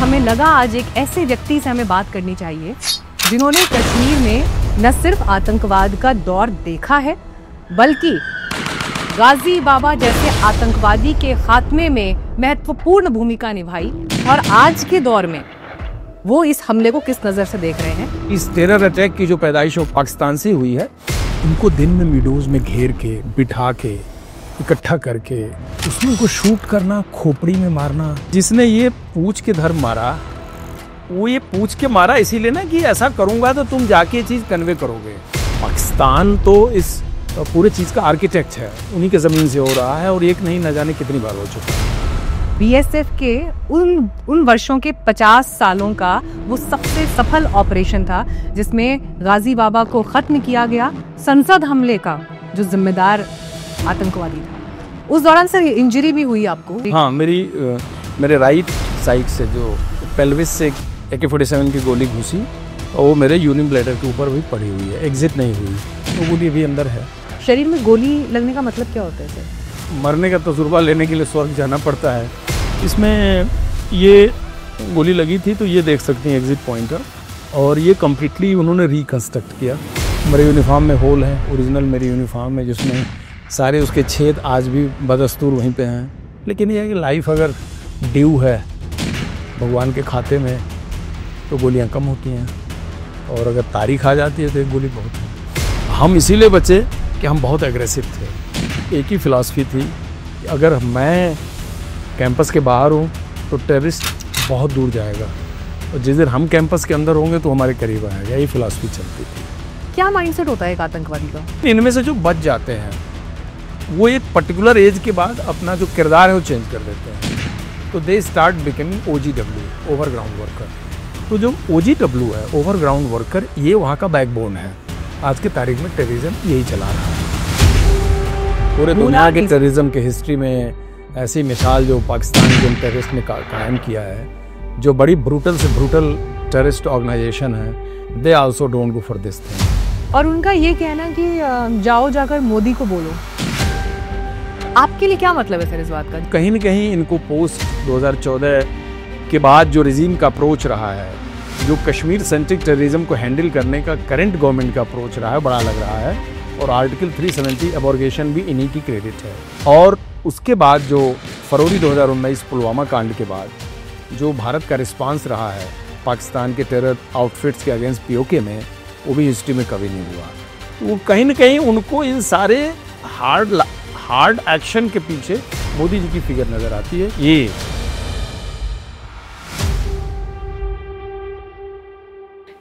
हमें लगा आज एक ऐसे व्यक्ति से हमें बात करनी चाहिए जिन्होंने कश्मीर में न सिर्फ आतंकवाद का दौर देखा है बल्कि गाजी बाबा जैसे आतंकवादी के खात्मे में महत्वपूर्ण भूमिका निभाई। और आज के दौर में वो इस हमले को किस नज़र से देख रहे हैं। इस टेरर अटैक की जो पैदाइश पाकिस्तान से हुई है, उनको दिन में मीडोज में घेर के बिठा के इकट्ठा करके उसमें उनको शूट करना, खोपड़ी में मारना। जिसने ये पूछ के धर्म मारा, वो ये पूछ के मारा इसीलिए ना कि ऐसा करूंगा तो तुम जाके ये चीज़ कन्वे करोगे। पाकिस्तान तो इस पूरे चीज़ का आर्किटेक्ट है, उन्हीं के ज़मीन से हो रहा है और एक नहीं न जाने कितनी बार हो चुका है। बीएसएफ के उन वर्षों के 50 सालों का वो सबसे सफल ऑपरेशन था जिसमें गाजी बाबा को खत्म किया गया, संसद हमले का जो जिम्मेदार आतंकवादी था। उस दौरान सर इंजरी भी हुई आपको? हाँ, मेरे राइट साइड से जो पेल्विस से AK-47 की गोली घुसी और वो मेरे यूरिन ब्लैडर के ऊपर भी पड़ी हुई है, एग्जिट नहीं हुई, तो गोली भी अंदर है। शरीर में गोली लगने का मतलब क्या होता है सर? मरने का तजुर्बा लेने के लिए स्वर्ग जाना पड़ता है। इसमें ये गोली लगी थी तो ये देख सकते हैं एग्जिट पॉइंटर, और ये कम्प्लीटली उन्होंने रिकन्स्ट्रक्ट किया। मेरे यूनिफॉर्म में होल है, ओरिजिनल मेरी यूनिफॉर्म में, जिसमें सारे उसके छेद आज भी बदस्तूर वहीं पे हैं। लेकिन ये है कि लाइफ अगर ड्यू है भगवान के खाते में तो गोलियां कम होती हैं, और अगर तारीख आ जाती है तो एक गोली बहुत है। हम इसीलिए बचे कि हम बहुत एग्रेसिव थे। एक ही फिलॉसफी थी कि अगर मैं कैंपस के बाहर हूँ तो टेररिस्ट बहुत दूर जाएगा, और जिस दिन हम कैंपस के अंदर होंगे तो हमारे करीब आएगा। यही फिलॉसफी चलती थी। क्या माइंडसेट होता है एक आतंकवादी का? इनमें से जो बच जाते हैं वो एक पर्टिकुलर एज के बाद अपना जो किरदार है वो चेंज कर देते हैं, तो they start becoming OGW, overground worker. तो जो OGW है, ओवरग्राउंड वर्कर, ये वहाँ का बैकबोन है। आज की तारीख में टेररिज्म यही चला रहा है। पूरे दुनिया के टेररिज्म के हिस्ट्री में ऐसी मिसाल जो पाकिस्तान के टेररिस्ट ने कायम किया है, जो बड़ी ब्रूटल से ब्रूटल टेररिस्ट ऑर्गेनाइजेशन है, they also don't go for this thing. और उनका ये कहना कि जाओ जाकर मोदी को बोलो, आपके लिए क्या मतलब है सर इस बात का? कहीं न कहीं इनको पोस्ट 2014 के बाद जो रिजीम का अप्रोच रहा है, जो कश्मीर सेंट्रिक टेररिज्म को हैंडल करने का करंट गवर्नमेंट का अप्रोच रहा है, बड़ा लग रहा है। और आर्टिकल 370 एबॉर्गेशन भी इन्हीं की क्रेडिट है। और उसके बाद जो फरवरी 2019 पुलवामा कांड के बाद जो भारत का रिस्पांस रहा है पाकिस्तान के टेरर आउटफिट्स के अगेंस्ट POK में, वो भी हिस्ट्री में कभी नहीं हुआ। तो कहीं न कहीं उनको इन सारे हार्ड एक्शन के पीछे मोदी जी की फिगर नजर आती है। ये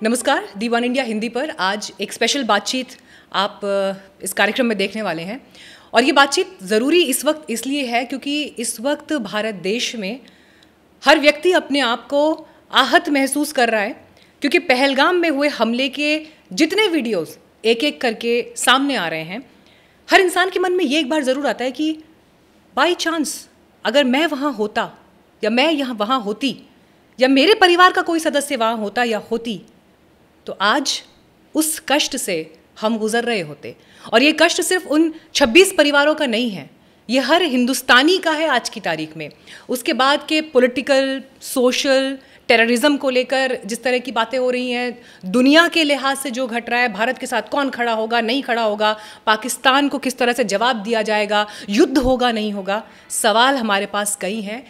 नमस्कार, दी1 इंडिया हिंदी पर आज एक स्पेशल बातचीत आप इस कार्यक्रम में देखने वाले हैं। और ये बातचीत ज़रूरी इस वक्त इसलिए है क्योंकि इस वक्त भारत देश में हर व्यक्ति अपने आप को आहत महसूस कर रहा है, क्योंकि पहलगाम में हुए हमले के जितने वीडियोस एक एक करके सामने आ रहे हैं, हर इंसान के मन में ये एक बार ज़रूर आता है कि बाई चांस अगर मैं वहाँ होता, या मैं वहाँ होती, या मेरे परिवार का कोई सदस्य वहाँ होता या होती, तो आज उस कष्ट से हम गुजर रहे होते। और ये कष्ट सिर्फ उन 26 परिवारों का नहीं है, ये हर हिंदुस्तानी का है आज की तारीख में। उसके बाद के पॉलिटिकल, सोशल, टेररिज्म को लेकर जिस तरह की बातें हो रही हैं, दुनिया के लिहाज से जो घट रहा है, भारत के साथ कौन खड़ा होगा, नहीं खड़ा होगा, पाकिस्तान को किस तरह से जवाब दिया जाएगा, युद्ध होगा, नहीं होगा, सवाल हमारे पास कई हैं।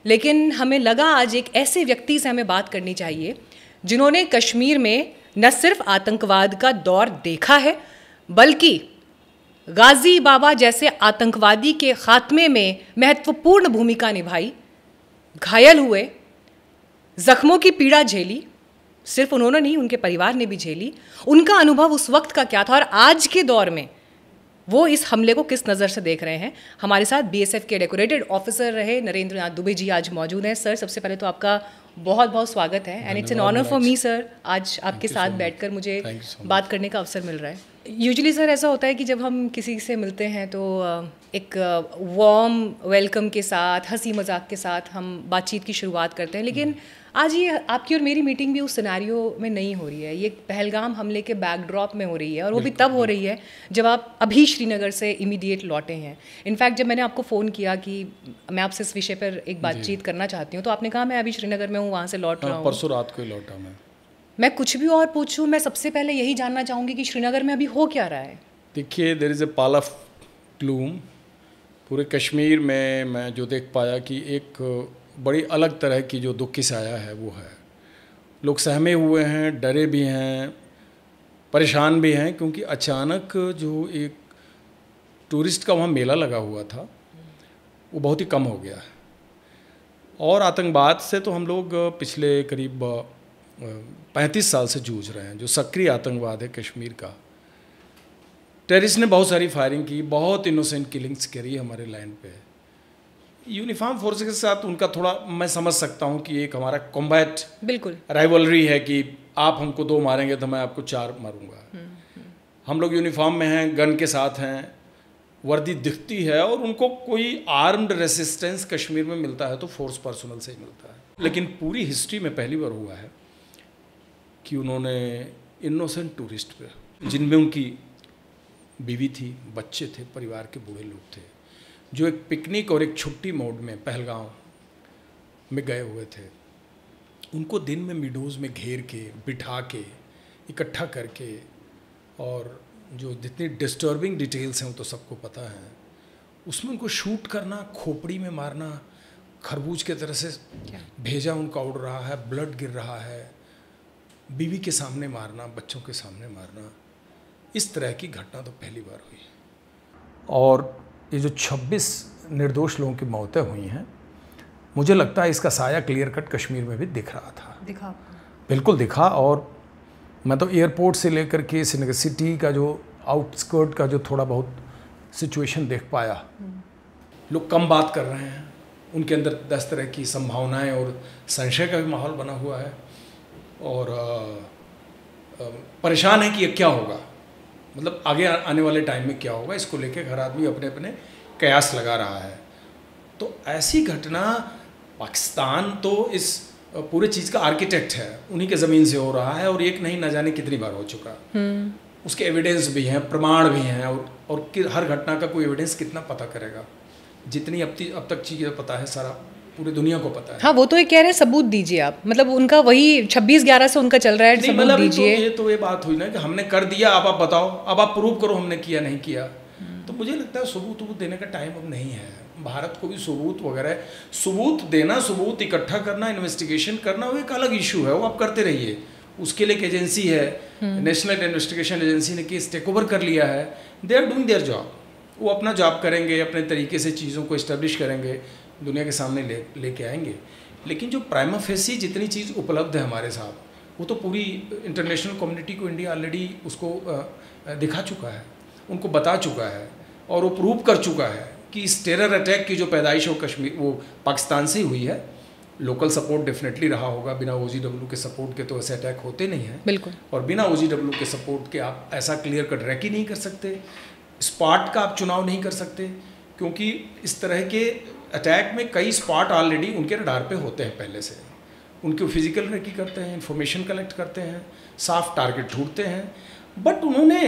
लेकिन हमें लगा आज एक ऐसे व्यक्ति से हमें बात करनी चाहिए जिन्होंने कश्मीर में न सिर्फ आतंकवाद का दौर देखा है बल्कि गाजी बाबा जैसे आतंकवादी के खात्मे में महत्वपूर्ण भूमिका निभाई, घायल हुए, जख्मों की पीड़ा झेली। सिर्फ उन्होंने नहीं, उनके परिवार ने भी झेली। उनका अनुभव उस वक्त का क्या था और आज के दौर में वो इस हमले को किस नज़र से देख रहे हैं। हमारे साथ BSF के डेकोरेटेड ऑफिसर रहे नरेंद्र नाथ दुबे जी आज मौजूद हैं। सर, सबसे पहले तो आपका बहुत बहुत स्वागत है, and it's an honour for me sir, आज आपके साथ बैठकर मुझे बात करने का अवसर मिल रहा है। यूजुअली सर ऐसा होता है कि जब हम किसी से मिलते हैं तो एक वार्म वेलकम के साथ, हंसी मजाक के साथ हम बातचीत की शुरुआत करते हैं, लेकिन आज ये आपकी और मेरी मीटिंग भी उस सिनेरियो में नहीं हो रही है। ये पहलगाम हमले के बैकड्रॉप में हो रही है, और वो भी तब हो रही है जब आप अभी श्रीनगर से इमीडिएट लौटे हैं। इनफैक्ट जब मैंने आपको फ़ोन किया कि मैं आपसे इस विषय पर एक बातचीत करना चाहती हूँ, तो आपने कहा मैं अभी श्रीनगर में हूँ, वहाँ से लौट रहा हूँ। परसों रात को ही लौटा मैं कुछ भी और पूछूं, मैं सबसे पहले यही जानना चाहूँगी कि श्रीनगर में अभी हो क्या रहा है। देखिए, there is a pall of gloom. पूरे कश्मीर में मैं जो देख पाया कि एक बड़ी अलग तरह की जो दुख की साया है वो है। लोग सहमे हुए हैं, डरे भी हैं, परेशान भी हैं, क्योंकि अचानक जो एक टूरिस्ट का वहाँ मेला लगा हुआ था वो बहुत ही कम हो गया है। और आतंकवाद से तो हम लोग पिछले करीब 35 साल से जूझ रहे हैं। जो सक्रिय आतंकवाद है कश्मीर का, टेररिस्ट ने बहुत सारी फायरिंग की, बहुत इनोसेंट किलिंग्स करी हमारे लैंड पे। यूनिफॉर्म फोर्स के साथ उनका थोड़ा मैं समझ सकता हूँ कि एक हमारा कॉम्बैट बिल्कुल राइवलरी है कि आप हमको 2 मारेंगे तो मैं आपको 4 मारूंगा। हम लोग यूनिफॉर्म में हैं, गन के साथ हैं, वर्दी दिखती है, और उनको कोई आर्म्ड रेसिस्टेंस कश्मीर में मिलता है तो फोर्स पर्सनल से ही मिलता है। लेकिन पूरी हिस्ट्री में पहली बार हुआ है कि उन्होंने इनोसेंट टूरिस्ट पे, जिनमें उनकी बीवी थी, बच्चे थे, परिवार के बूढ़े लोग थे, जो एक पिकनिक और एक छुट्टी मोड में पहलगाम में गए हुए थे, उनको दिन में मीडोज़ में घेर के, बिठा के, इकट्ठा करके, और जो जितनी डिस्टर्बिंग डिटेल्स हैं वो तो सबको पता है, उसमें उनको शूट करना, खोपड़ी में मारना, खरबूज के तरह से भेजा उनका उड़ रहा है, ब्लड गिर रहा है, बीवी के सामने मारना, बच्चों के सामने मारना, इस तरह की घटना तो पहली बार हुई। और ये जो 26 निर्दोष लोगों की मौतें हुई हैं, मुझे लगता है इसका साया क्लियर कट कश्मीर में भी दिख रहा था। दिखा, बिल्कुल दिखा। और मैं तो एयरपोर्ट से लेकर के श्रीनगर सिटी का जो आउटस्कर्ट का जो थोड़ा बहुत सिचुएशन देख पाया, लोग कम बात कर रहे हैं, उनके अंदर 10 तरह की संभावनाएं और संशय का भी माहौल बना हुआ है, और परेशान है कि ये क्या होगा, मतलब आगे आने वाले टाइम में क्या होगा, इसको लेके हर आदमी अपने अपने कयास लगा रहा है। तो ऐसी घटना, पाकिस्तान तो इस पूरे चीज़ का आर्किटेक्ट है, उन्हीं के ज़मीन से हो रहा है, और एक नहीं न जाने कितनी बार हो चुका। उसके एविडेंस भी हैं, प्रमाण भी हैं, और हर घटना का कोई एविडेंस कितना पता करेगा। जितनी अब तक चीज़ें पता है, सारा पूरी दुनिया को पता है। हाँ, वो तो ये कह रहे हैं सबूत दीजिए आप, मतलब उनका वही 26/11 से उनका चल रहा है, सबूत दीजिए। तो ये बात हुई ना कि हमने कर दिया, अब आप बताओ, अब आप प्रूव करो हमने किया नहीं किया। तो मुझे लगता है सबूत देने का टाइम अब नहीं है। भारत को भी सबूत वगैरह, सबूत देना, सबूत इकट्ठा करना, इन्वेस्टिगेशन करना, वो एक अलग इशू है, वो आप करते रहिए। उसके लिए एक एजेंसी है, नेशनल इन्वेस्टिगेशन एजेंसी ने केस टेक ओवर कर लिया है, they are doing their job. वो अपना जॉब करेंगे, अपने तरीके से चीज़ों को इस्टेब्लिश करेंगे, दुनिया के सामने लेके आएंगे। लेकिन जो प्राइमा फेसी जितनी चीज़ उपलब्ध है हमारे साथ, वो तो पूरी इंटरनेशनल कम्युनिटी को इंडिया ऑलरेडी उसको दिखा चुका है, उनको बता चुका है, और वो प्रूव कर चुका है कि इस टेरर अटैक की जो पैदाइश हो कश्मीर, वो पाकिस्तान से ही हुई है। लोकल सपोर्ट डेफिनेटली रहा होगा, बिना OGW के सपोर्ट के तो ऐसे अटैक होते नहीं हैं। बिल्कुल। और बिना OGW के सपोर्ट के आप ऐसा क्लियर कट रैक ही नहीं कर सकते, स्पॉट का आप चुनाव नहीं कर सकते, क्योंकि इस तरह के अटैक में कई स्पॉट ऑलरेडी उनके रडार पे होते हैं पहले से। उनकी फिजिकल रेकी करते हैं, इंफॉर्मेशन कलेक्ट करते हैं, साफ टारगेट ढूंढते हैं। बट उन्होंने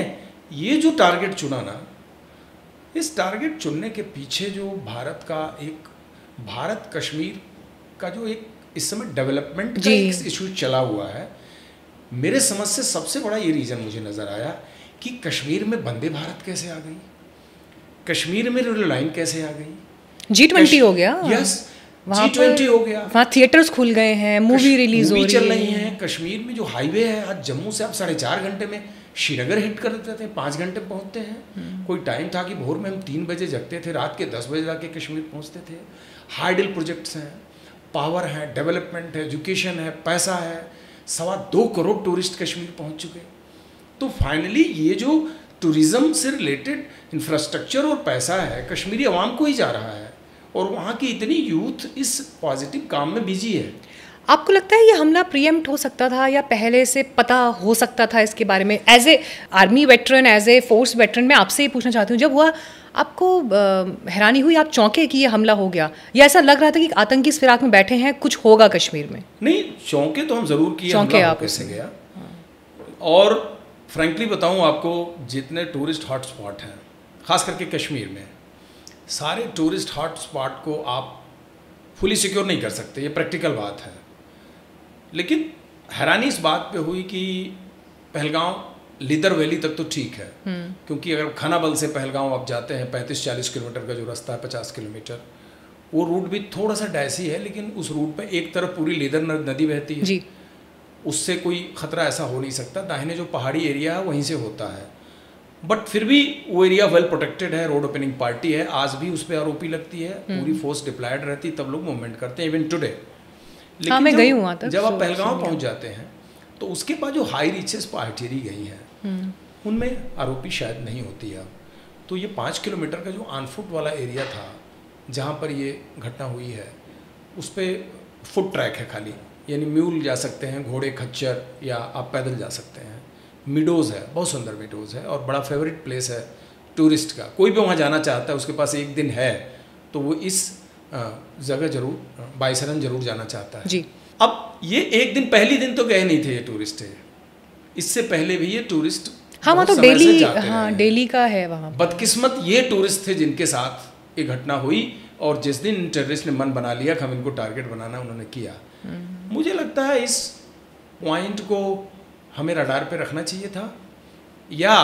ये जो टारगेट चुना ना, इस टारगेट चुनने के पीछे जो भारत कश्मीर का जो एक इस समय डेवलपमेंट का एक इशू चला हुआ है, मेरे समझ से सबसे बड़ा ये रीज़न मुझे नज़र आया कि कश्मीर में वंदे भारत कैसे आ गई, कश्मीर में रेल लाइन कैसे आ गई, G20 हो गया। यस, G20 हो गया, वहाँ थिएटर्स खुल गए हैं, मूवी रिलीज हो रही है। कश्मीर में जो हाईवे है, आज जम्मू से आप 4.5 घंटे में श्रीनगर हिट कर देते थे, 5 घंटे पहुँचते हैं। कोई टाइम था कि भोर में हम 3 बजे जगते थे, रात के 10 बजे जाके कश्मीर पहुँचते थे। हाइडल प्रोजेक्ट्स हैं, पावर है, डेवलपमेंट है, एजुकेशन है, पैसा है, 2.25 करोड़ टूरिस्ट कश्मीर पहुँच चुके। तो फाइनली ये जो टूरिज़्म से रिलेटेड इंफ्रास्ट्रक्चर और पैसा है, कश्मीरी आवाम को ही जा रहा है, और वहाँ की इतनी यूथ इस पॉजिटिव काम में बिजी है। आपको लगता है ये हमला प्रीएम्प्ट हो सकता था या पहले से पता हो सकता था इसके बारे में? As a army veteran, as a force veteran, मैं आपसे ये पूछना चाहती हूँ, जब हुआ आपको हैरानी हुई, आप चौंके कि ये हमला हो गया, या ऐसा लग रहा था कि आतंकी इस फिराक में बैठे हैं, कुछ होगा कश्मीर में? नहीं, चौंके तो हम ज़रूर किए, चौंके आप कैसे गया। और फ्रेंकली बताऊँ आपको, जितने टूरिस्ट हॉटस्पॉट हैं ख़ास करके कश्मीर में, सारे टूरिस्ट हॉटस्पॉट को आप फुली सिक्योर नहीं कर सकते, ये प्रैक्टिकल बात है। लेकिन हैरानी इस बात पे हुई कि पहलगांव लिदर वैली तक तो ठीक है, क्योंकि अगर खानाबल से पहलगांव आप जाते हैं 35-40 किलोमीटर का जो रास्ता है, 50 किलोमीटर, वो रूट भी थोड़ा सा डायसी है, लेकिन उस रूट पे एक तरफ पूरी लिदर नदी बहती है जी। उससे कोई ख़तरा ऐसा हो नहीं सकता। दाहिने जो पहाड़ी एरिया है वहीं से होता है, बट फिर भी वो एरिया वेल प्रोटेक्टेड है। रोड ओपनिंग पार्टी है, आज भी उस पर आरोपी लगती है, पूरी फोर्स डिप्लॉयड रहती है, तब लोग मूवमेंट करते हैं इवन टुडे। हाँ, मैं गई हूँ वहाँ तक। जब आप पहलगांव पहुँच जाते हैं तो उसके बाद जो हाई रीचेस पर आर्टिलरी गई हैं उनमें आरोपी शायद नहीं होती है। तो ये 5 किलोमीटर का जो ऑन फुट वाला एरिया था जहाँ पर ये घटना हुई है, उस पर फुट ट्रैक है खाली, यानी म्यूल जा सकते हैं, घोड़े खच्चर, या आप पैदल जा सकते हैं। मिडोज़ है, बहुत सुंदर मिडोज़ है और बड़ा फेवरेट प्लेस है टूरिस्ट का। कोई भी वहाँ जाना चाहता है, उसके पास एक दिन है, तो वो इस जगह जरूर बाइसरन जरूर जाना चाहता है जी। अब ये एक दिन, पहली दिन तो गए नहीं थे ये टूरिस्ट, है इससे पहले भी ये टूरिस्ट, हाँ वहाँ तो डेली, हाँ डेली का है वहाँ। बदकिस्मत ये टूरिस्ट थे जिनके साथ ये घटना हुई, और जिस दिन टेररिस्ट ने मन बना लिया कि हम इनको टारगेट बनाना, उन्होंने किया। मुझे लगता है इस पॉइंट को हमें रडार पे रखना चाहिए था, या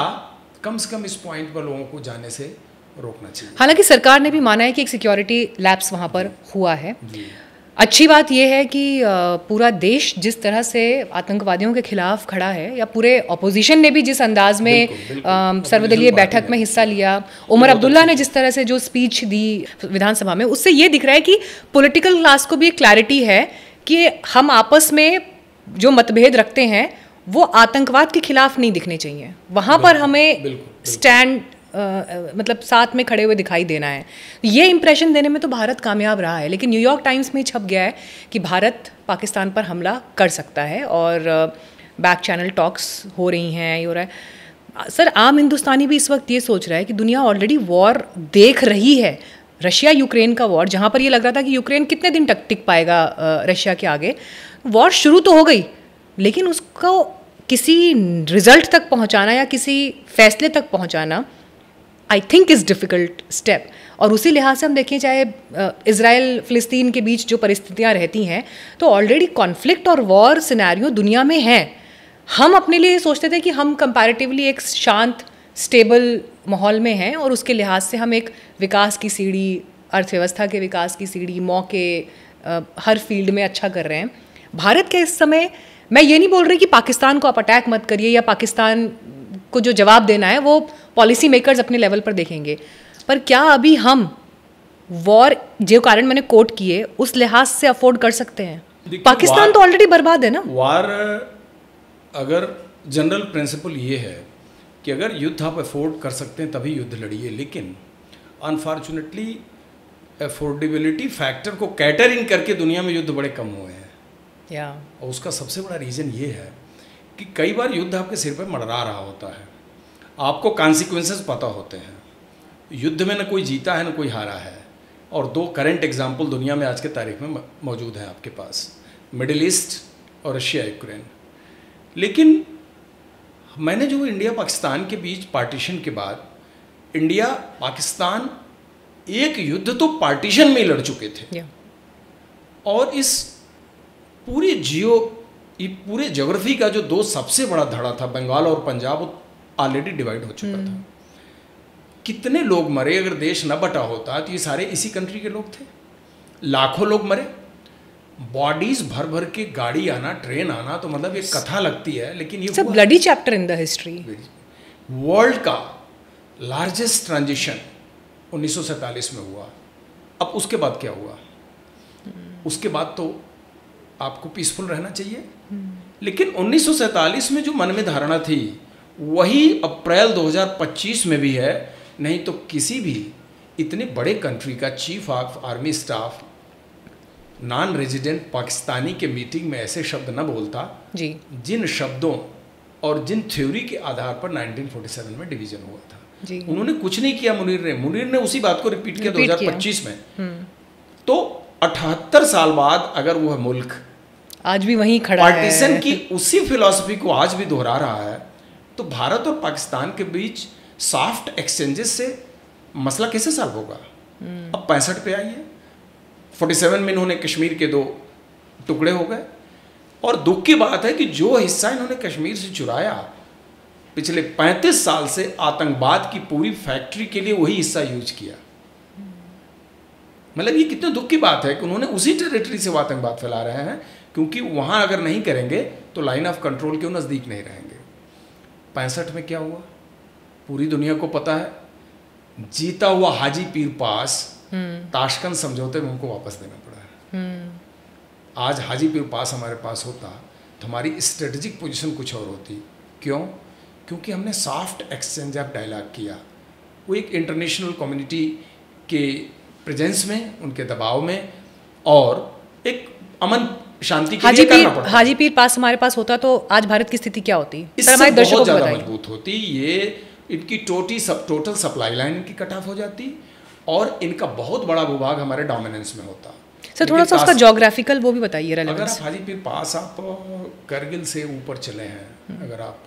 कम से कम इस पॉइंट पर लोगों को जाने से रोकना चाहिए। हालांकि सरकार ने भी माना है कि एक सिक्योरिटी लैप्स वहाँ पर हुआ है। अच्छी बात यह है कि पूरा देश जिस तरह से आतंकवादियों के खिलाफ खड़ा है, या पूरे ऑपोजिशन ने भी जिस अंदाज में सर्वदलीय बैठक में हिस्सा लिया, उमर अब्दुल्ला ने जिस तरह से जो स्पीच दी विधानसभा में, उससे ये दिख रहा है कि पॉलिटिकल क्लास को भी क्लैरिटी है कि हम आपस में जो मतभेद रखते हैं वो आतंकवाद के खिलाफ नहीं दिखने चाहिए, वहाँ पर हमें स्टैंड मतलब साथ में खड़े हुए दिखाई देना है। ये इंप्रेशन देने में तो भारत कामयाब रहा है, लेकिन न्यूयॉर्क टाइम्स में छप गया है कि भारत पाकिस्तान पर हमला कर सकता है, और बैक चैनल टॉक्स हो रही हैं, ये हो रहा है। सर, आम हिंदुस्तानी भी इस वक्त ये सोच रहा है कि दुनिया ऑलरेडी वॉर देख रही है, रशिया यूक्रेन का वॉर, जहाँ पर ये लग रहा था कि यूक्रेन कितने दिन तक टिक पाएगा रशिया के आगे। वॉर शुरू तो हो गई, लेकिन उसको किसी रिजल्ट तक पहुँचाना या किसी फैसले तक पहुँचाना I think is difficult step. और उसी लिहाज से हम देखें, चाहे इज़राइल फ़िलिस्तीन के बीच जो परिस्थितियाँ रहती हैं, तो ऑलरेडी कॉन्फ्लिक्ट और वॉर सिनेरियो दुनिया में है। हम अपने लिए सोचते थे कि हम कंपैरेटिवली एक शांत स्टेबल माहौल में हैं, और उसके लिहाज से हम एक विकास की सीढ़ी, अर्थव्यवस्था के विकास की सीढ़ी, मौके हर फील्ड में अच्छा कर रहे हैं। भारत के इस समय, मैं ये नहीं बोल रही कि पाकिस्तान को आप अटैक मत करिए, या पाकिस्तान को जो जवाब देना है वो पॉलिसी मेकर्स अपने लेवल पर देखेंगे, पर क्या अभी हम वॉर, जो कारण मैंने कोट किए, उस लिहाज से अफोर्ड कर सकते हैं? पाकिस्तान तो ऑलरेडी बर्बाद है ना। वॉर, अगर जनरल प्रिंसिपल ये है कि अगर युद्ध आप अफोर्ड कर सकते हैं तभी युद्ध लड़िए, लेकिन अनफॉर्चुनेटली अफोर्डेबिलिटी फैक्टर को कैटरिंग करके दुनिया में युद्ध बड़े कम हुए हैं। और उसका सबसे बड़ा रीज़न ये है कि कई बार युद्ध आपके सिर पर मंडरा रहा होता है, आपको कॉन्सिक्वेंसेस पता होते हैं। युद्ध में न कोई जीता है न कोई हारा है, और 2 करंट एग्जाम्पल दुनिया में आज के तारीख में मौजूद हैं आपके पास, मिडिल ईस्ट और रशिया यूक्रेन। लेकिन मैंने जो इंडिया पाकिस्तान के बीच पार्टीशन के बाद, इंडिया पाकिस्तान एक युद्ध तो पार्टीशन में ही लड़ चुके थे, और इस पूरे ज्योग्राफी का जो 2 सबसे बड़ा धड़ा था, बंगाल और पंजाब, ऑलरेडी डिवाइड हो चुका था। कितने लोग मरे, अगर देश न बटा होता तो ये सारे इसी कंट्री के लोग थे। लाखों लोग मरे, बॉडीज भर भर के गाड़ी आना, ट्रेन आना, तो मतलब एक कथा लगती है, लेकिन ये bloody chapter in the history. World का लार्जेस्ट ट्रांजिशन 1947 में हुआ। अब उसके बाद क्या हुआ? उसके बाद तो आपको पीसफुल रहना चाहिए, लेकिन 1947 में जो मन में धारणा थी वही अप्रैल 2025 में भी है। नहीं तो किसी भी इतने बड़े कंट्री का chief of army staff non resident Pakistani के मीटिंग में ऐसे शब्द न बोलता जी, जिन शब्दों और जिन थ्योरी के आधार पर 1947 में डिवीजन हुआ था जी। उन्होंने कुछ नहीं किया। मुनीर ने उसी बात को रिपीट किया 2025 में। तो 78 साल बाद अगर वो मुल्क आज भी वहीं खड़ा है, पार्टीशन की उसी फिलॉसफी को आज भी दोहरा रहा है, तो भारत और पाकिस्तान के बीच सॉफ्ट एक्सचेंजेस से मसला कैसे सॉल्व होगा? अब 65 पे आइए, 47 में इन्होंने कश्मीर के 2 टुकड़े हो गए। और दुख की बात है कि जो हिस्सा इन्होंने कश्मीर से चुराया पिछले 35 साल से आतंकवाद की पूरी फैक्ट्री के लिए वही हिस्सा यूज किया। मतलब ये कितने दुख की बात है कि उन्होंने उसी टेरिटरी से वो आतंकवाद फैला रहे हैं, क्योंकि वहाँ अगर नहीं करेंगे तो लाइन ऑफ कंट्रोल के नज़दीक नहीं रहेंगे। 65 में क्या हुआ पूरी दुनिया को पता है। जीता हुआ हाजी पीर पास ताशकंद समझौते में उनको वापस देना पड़ा है। आज हाजी पीर पास हमारे पास होता तो हमारी स्ट्रेटेजिक पोजीशन कुछ और होती। क्यों? क्योंकि हमने सॉफ्ट एक्सचेंज ऑफ डायलॉग किया। वो एक इंटरनेशनल कम्युनिटी के प्रेजेंस में, उनके दबाव में, और एक अमन शांति के लिए करना पड़ता। हाजी पीर पास हमारे पास होता तो आज भारत की स्थिति क्या होती? इससे बहुत ज़्यादा मजबूत होती। ये इनकी टोटल सप्लाई लाइन इनकी कट ऑफ हो जाती और इनका बहुत बड़ा भूभाग हमारे डोमिनेंस में होता। सर थोड़ा सा उसका ज्योग्राफिकल वो भी बताइए रेलेवेंस। अगर आप हाजी पीर पास आप करगिल से ऊपर चले हैं, अगर आप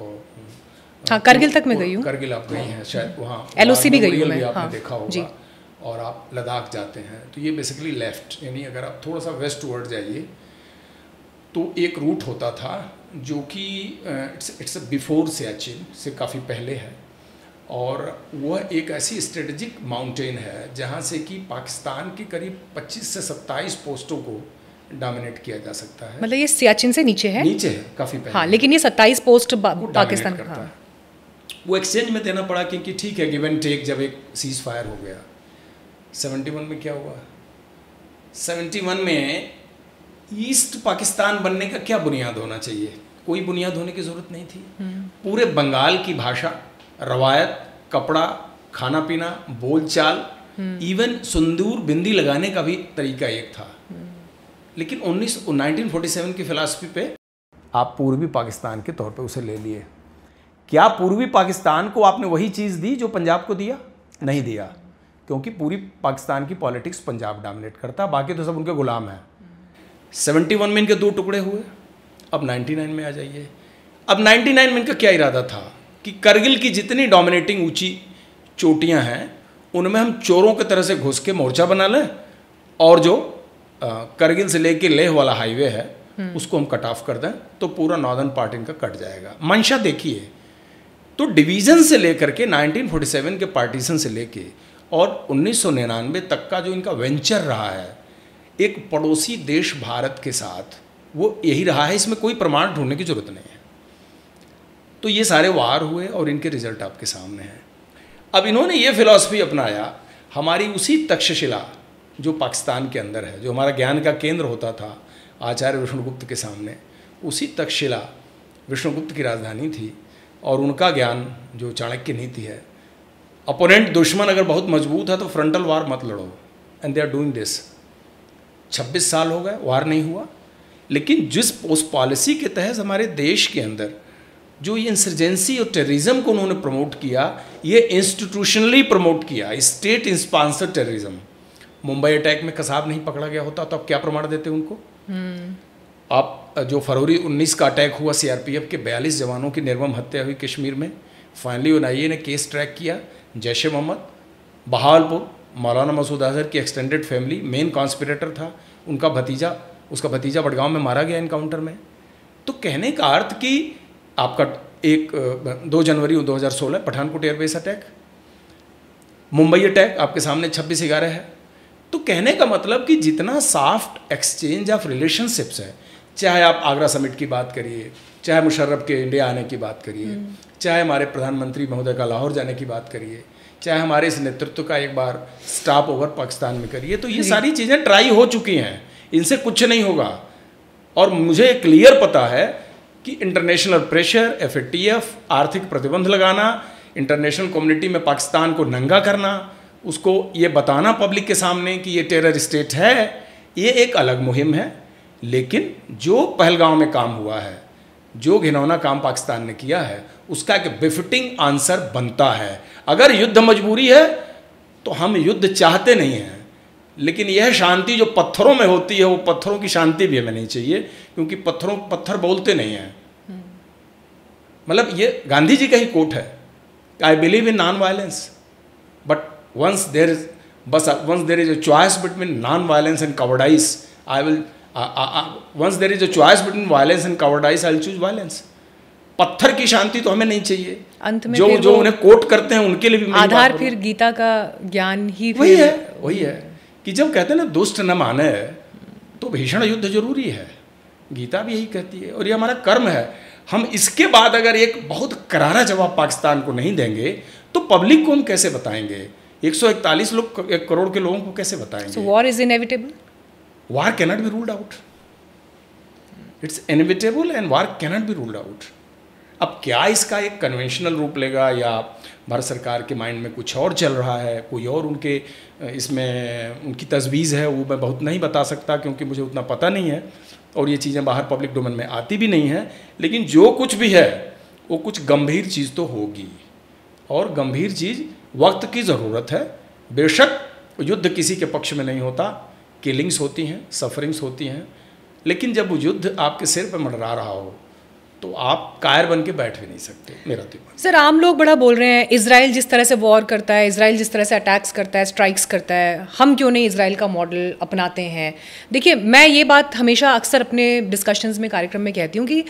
हाँ करगिल तक मैं गई हूँ, करगिल आप गई हैं शायद, वहाँ LOC भी गई हूँ मैं, आपने देखा होगा। और आप लद्दाख जाते हैं तो ये बेसिकली लेफ्ट, यानी अगर आप थोड़ा सा वेस्ट वर्ड जाइए तो एक रूट होता था जो कि इट्स बिफोर सियाचिन से काफ़ी पहले है, और वह एक ऐसी स्ट्रेटेजिक माउंटेन है जहाँ से कि पाकिस्तान की करीब 25 से 27 पोस्टों को डोमिनेट किया जा सकता है। मतलब ये सियाचिन से नीचे है? नीचे है काफ़ी पहले। हाँ, लेकिन ये 27 पोस्ट पाकिस्तान करता हाँ। है। वो एक्सचेंज में देना पड़ा क्योंकि ठीक है गिव एंड टेक, जब एक सीज फायर हो गया। 71 में क्या हुआ? 71 में ईस्ट पाकिस्तान बनने का क्या बुनियाद होना चाहिए? कोई बुनियाद होने की ज़रूरत नहीं थी। पूरे बंगाल की भाषा, रवायत, कपड़ा, खाना पीना, बोलचाल, इवन सिंदूर बिंदी लगाने का भी तरीका एक था। लेकिन 1947 की फिलॉसफी पे आप पूर्वी पाकिस्तान के तौर पे उसे ले लिए। क्या पूर्वी पाकिस्तान को आपने वही चीज़ दी जो पंजाब को दिया? नहीं दिया, क्योंकि पूरी पाकिस्तान की पॉलिटिक्स पंजाब डोमिनेट करता, बाकी तो सब उनके गुलाम हैं। 71 में इनके 2 टुकड़े हुए। अब 99 में आ जाइए। अब 99 में इनका क्या इरादा था कि करगिल की जितनी डोमिनेटिंग ऊंची चोटियां हैं उनमें हम चोरों की तरह से घुस के मोर्चा बना लें, और जो करगिल से लेके लेह वाला हाईवे है उसको हम कट ऑफ कर दें, तो पूरा नॉर्दर्न पार्ट इनका कट जाएगा। मंशा देखिए, तो डिवीज़न से लेकर के 1947 के पार्टीशन से लेके और 1999 तक का जो इनका वेंचर रहा है एक पड़ोसी देश भारत के साथ, वो यही रहा है। इसमें कोई प्रमाण ढूंढने की जरूरत नहीं है। तो ये सारे वार हुए और इनके रिजल्ट आपके सामने हैं। अब इन्होंने ये फिलॉसफी अपनाया, हमारी उसी तक्षशिला जो पाकिस्तान के अंदर है, जो हमारा ज्ञान का केंद्र होता था आचार्य विष्णुगुप्त के सामने, उसी तक्षशिला विष्णुगुप्त की राजधानी थी, और उनका ज्ञान जो चाणक्य नीति है, अपोनेंट दुश्मन अगर बहुत मजबूत है तो फ्रंटल वार मत लड़ो, and they are doing this. 26 साल हो गए, वार नहीं हुआ। लेकिन जिस उस पॉलिसी के तहत हमारे देश के अंदर जो ये इंसर्जेंसी और टेररिज्म को उन्होंने प्रमोट किया, ये इंस्टीट्यूशनली प्रमोट किया, state sponsored terrorism. Mumbai attack में कसाब नहीं पकड़ा गया होता तो आप क्या प्रमाण देते उनको? आप जो फरवरी 19 का अटैक हुआ, सीआरपीएफ के 42 जवानों की निर्मम हत्या हुई कश्मीर में, फाइनली एनआईए ने केस ट्रैक किया। जैश ए मोहम्मद, बहावलपुर, मौलाना मसूद अजहर की एक्सटेंडेड फैमिली मेन कॉन्स्पिरेटर था, उनका भतीजा, उसका भतीजा बड़गांव में मारा गया एनकाउंटर में। तो कहने का अर्थ कि आपका 2 जनवरी 2016 Pathankot airbase attack, Mumbai attack आपके सामने 26/11 है। तो कहने का मतलब कि जितना सॉफ्ट एक्सचेंज ऑफ रिलेशनशिप्स है, चाहे आप आगरा समिट की बात करिए, चाहे मुशर्रफ के इंडिया आने की बात करिए, चाहे हमारे प्रधानमंत्री महोदय का लाहौर जाने की बात करिए, चाहे हमारे इस नेतृत्व का एक बार स्टॉप ओवर पाकिस्तान में करिए, तो ये सारी चीज़ें ट्राई हो चुकी हैं, इनसे कुछ नहीं होगा। और मुझे क्लियर पता है कि इंटरनेशनल प्रेशर, FATF, आर्थिक प्रतिबंध लगाना, इंटरनेशनल कम्युनिटी में पाकिस्तान को नंगा करना, उसको ये बताना पब्लिक के सामने कि ये टेरर स्टेट है, ये एक अलग मुहिम है, लेकिन जो पहलगांव में काम हुआ है, जो घिनौना काम पाकिस्तान ने किया है, उसका एक बिफिटिंग आंसर बनता है। अगर युद्ध मजबूरी है तो हम युद्ध चाहते नहीं हैं, लेकिन यह शांति जो पत्थरों में होती है, वो पत्थरों की शांति भी हमें नहीं चाहिए, क्योंकि पत्थर बोलते नहीं हैं। मतलब ये गांधी जी का ही कोट है, I believe in non violence, but once there is a choice between non-violence and cowardice, once there is a choice between violence and cowardice, I'll choose violence. पत्थर की शांति तो हमें नहीं चाहिए। अंत में जो उन्हें कोट करते हैं उनके लिए भी आधार फिर गीता का ज्ञान ही वही है कि जब कहते हैं ना दुष्ट न माने तो भीषण युद्ध जरूरी है, गीता भी यही कहती है, और ये हमारा कर्म है। हम इसके बाद अगर एक बहुत करारा जवाब पाकिस्तान को नहीं देंगे तो पब्लिक को हम कैसे बताएंगे? 141 करोड़ के लोगों को कैसे बताएंगे? So war is inevitable? War cannot be ruled out. It's inevitable and war cannot be ruled out. अब क्या इसका एक कन्वेंशनल रूप लेगा या भारत सरकार के माइंड में कुछ और चल रहा है, कोई और उनके इसमें उनकी तजवीज़ है, वो मैं बहुत नहीं बता सकता क्योंकि मुझे उतना पता नहीं है और ये चीज़ें बाहर पब्लिक डोमेन में आती भी नहीं है। लेकिन जो कुछ भी है वो कुछ गंभीर चीज़ तो होगी, और गंभीर चीज़ वक्त की ज़रूरत है। बेशक युद्ध किसी के पक्ष में नहीं होता, किलिंग्स होती हैं, सफरिंग्स होती हैं, लेकिन जब वो युद्ध आपके सिर पर मंडरा रहा हो तो आप कायर बन के बैठ भी नहीं सकते। मेरा तो सर, आम लोग बड़ा बोल रहे हैं इजराइल जिस तरह से वॉर करता है, इजराइल जिस तरह से अटैक्स करता है, स्ट्राइक्स करता है, हम क्यों नहीं इजराइल का मॉडल अपनाते हैं। देखिए, मैं ये बात हमेशा अक्सर अपने डिस्कशंस में, कार्यक्रम में कहती हूँ कि